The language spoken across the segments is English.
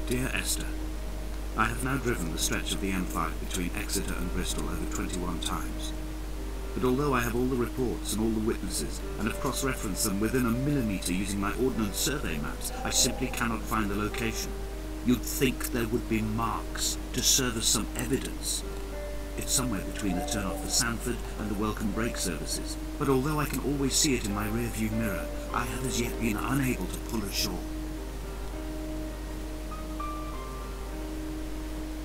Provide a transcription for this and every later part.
Dear Esther, I have now driven the stretch of the M5 between Exeter and Bristol over 21 times. But although I have all the reports and all the witnesses, and have cross-referenced them within a millimetre using my ordnance survey maps, I simply cannot find the location. You'd think there would be marks to serve as some evidence. It's somewhere between the turn-off for Sanford and the welcome brake services, but although I can always see it in my rear-view mirror, I have as yet been unable to pull ashore.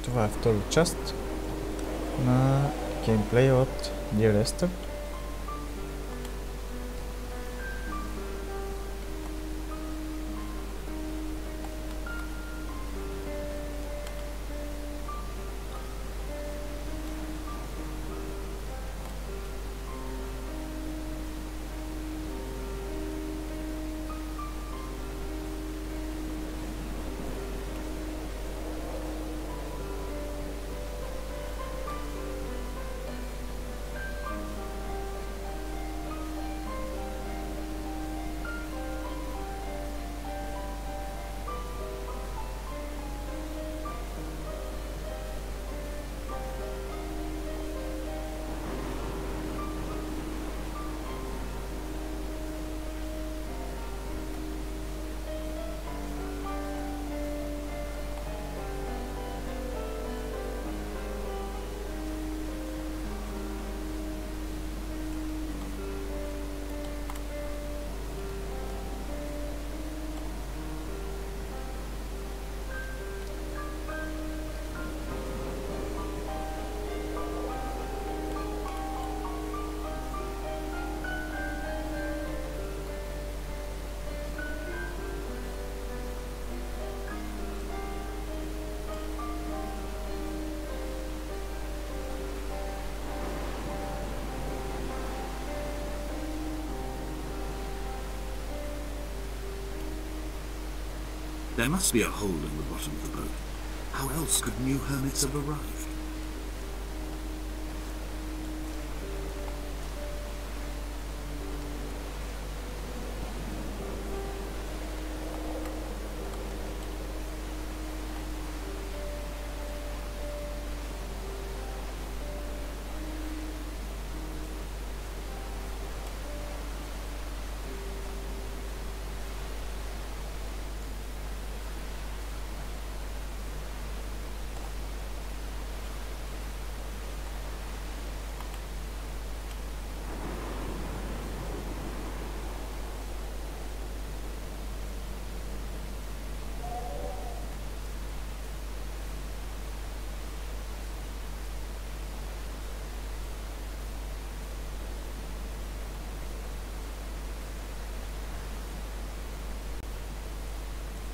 Това е втора част на геймплея от Dear Esther. There must be a hole in the bottom of the boat. How else could new hermits have arrived?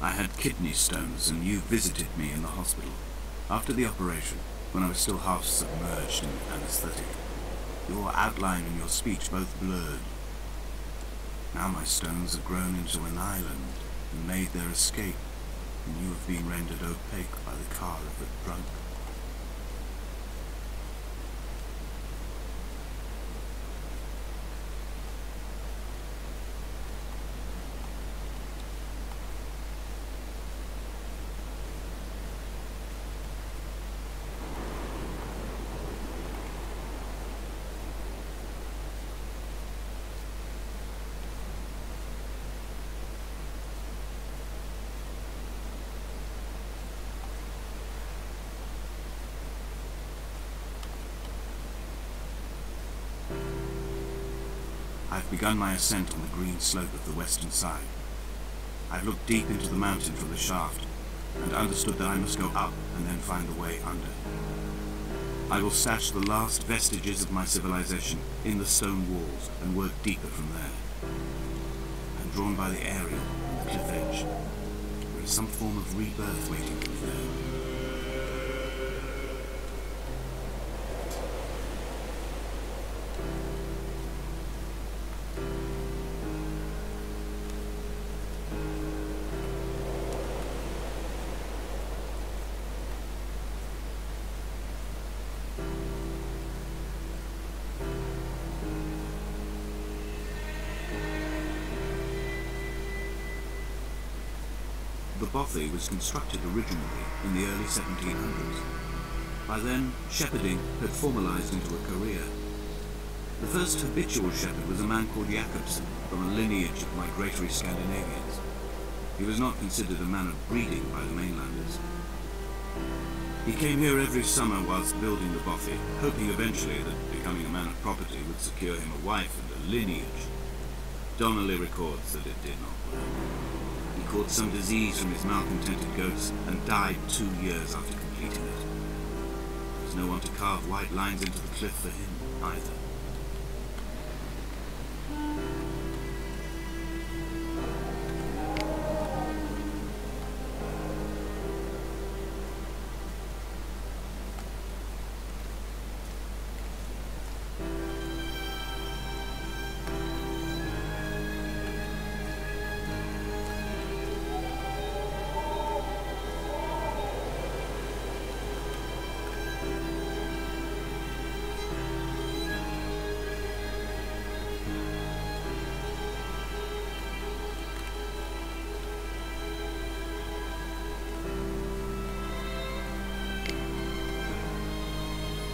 I had kidney stones and you visited me in the hospital. After the operation, when I was still half submerged in anesthetic, your outline and your speech both blurred. Now my stones have grown into an island and made their escape, and you have been rendered opaque by the car of the drunk. I've begun my ascent on the green slope of the western side. I've looked deep into the mountain from the shaft, and understood that I must go up and then find the way under. I will stash the last vestiges of my civilization in the stone walls and work deeper from there. I'm drawn by the aerial and the cliff edge. There is some form of rebirth waiting for me there. the bothy was constructed originally in the early 1700s. By then, shepherding had formalized into a career. The first habitual shepherd was a man called Jakobsen, from a lineage of migratory Scandinavians. He was not considered a man of breeding by the mainlanders. He came here every summer whilst building the bothy, hoping eventually that becoming a man of property would secure him a wife and a lineage. Donnelly records that it did not work. He caught some disease from his malcontented goats and died 2 years after completing it. There was no one to carve white lines into the cliff for him either.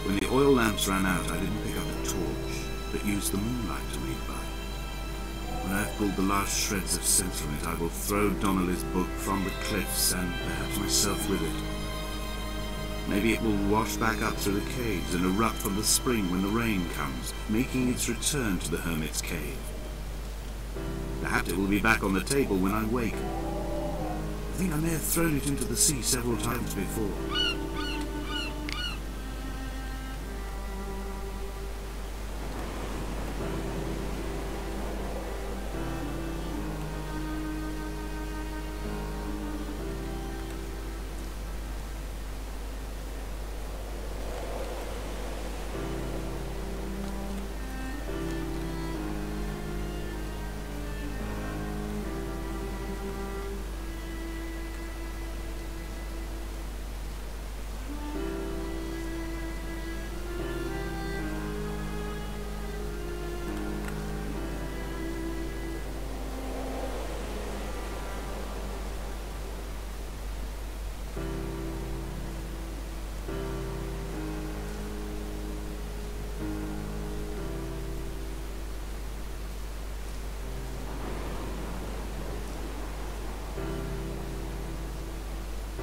When the oil lamps ran out, I didn't pick up a torch, but used the moonlight to read by. When I've pulled the last shreds of sense from it, I will throw Donnelly's book from the cliffs and perhaps myself with it. Maybe it will wash back up through the caves and erupt from the spring when the rain comes, making its return to the hermit's cave. Perhaps it will be back on the table when I wake. I think I may have thrown it into the sea several times before.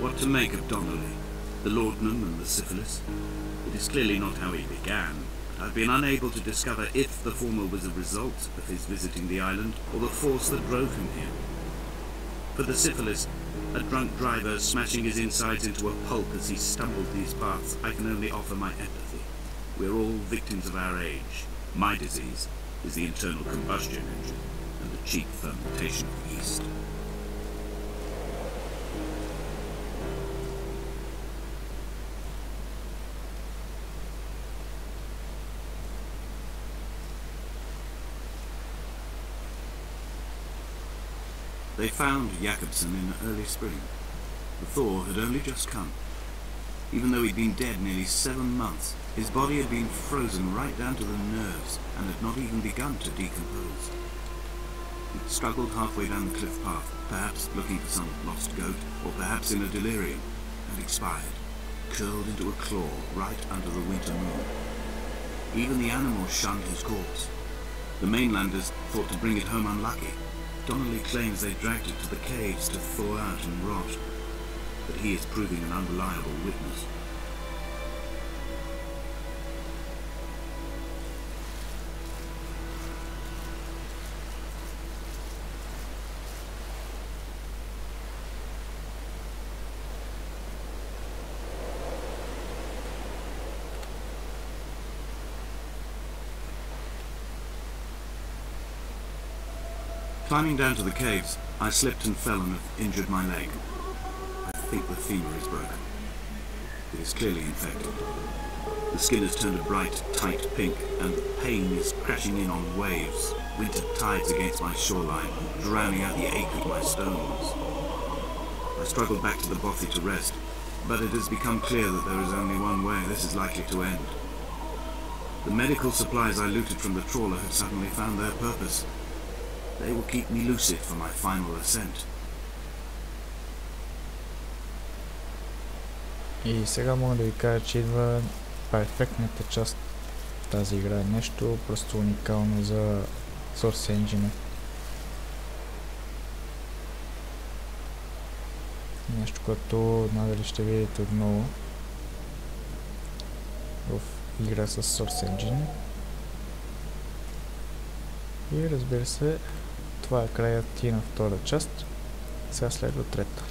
What to make of Donnelly, the laudanum and the syphilis? It is clearly not how he began, but I've been unable to discover if the former was a result of his visiting the island or the force that drove him here. For the syphilis, a drunk driver smashing his insides into a pulp as he stumbled these paths, I can only offer my empathy. We're all victims of our age. My disease is the internal combustion engine and the cheap fermentation of yeast. They found Jakobsen in the early spring. The thaw had only just come. Even though he'd been dead nearly 7 months, his body had been frozen right down to the nerves and had not even begun to decompose. He'd struggled halfway down the cliff path, perhaps looking for some lost goat, or perhaps in a delirium, and expired, curled into a claw right under the winter moon. Even the animals shunned his corpse. The mainlanders thought to bring it home unlucky. Donnelly claims they dragged it to the caves to thaw out and rot, but he is proving an unreliable witness. Climbing down to the caves, I slipped and fell and have injured my leg. I think the femur is broken. It is clearly infected. The skin has turned a bright, tight pink, and the pain is crashing in on waves, winter tides against my shoreline, drowning out the ache of my stones. I struggled back to the bothy to rest, but it has become clear that there is only one way this is likely to end. The medical supplies I looted from the trawler have suddenly found their purpose. They will keep me lucid for my final ascent. И сега мога да ви кажа, че идва перфектната част в тази игра. Нещо просто уникално за Source Engine. Нещо, което надали ще видите отново в игра с Source Engine. И разбира се, това е краят и на втора част. Сега следва трета.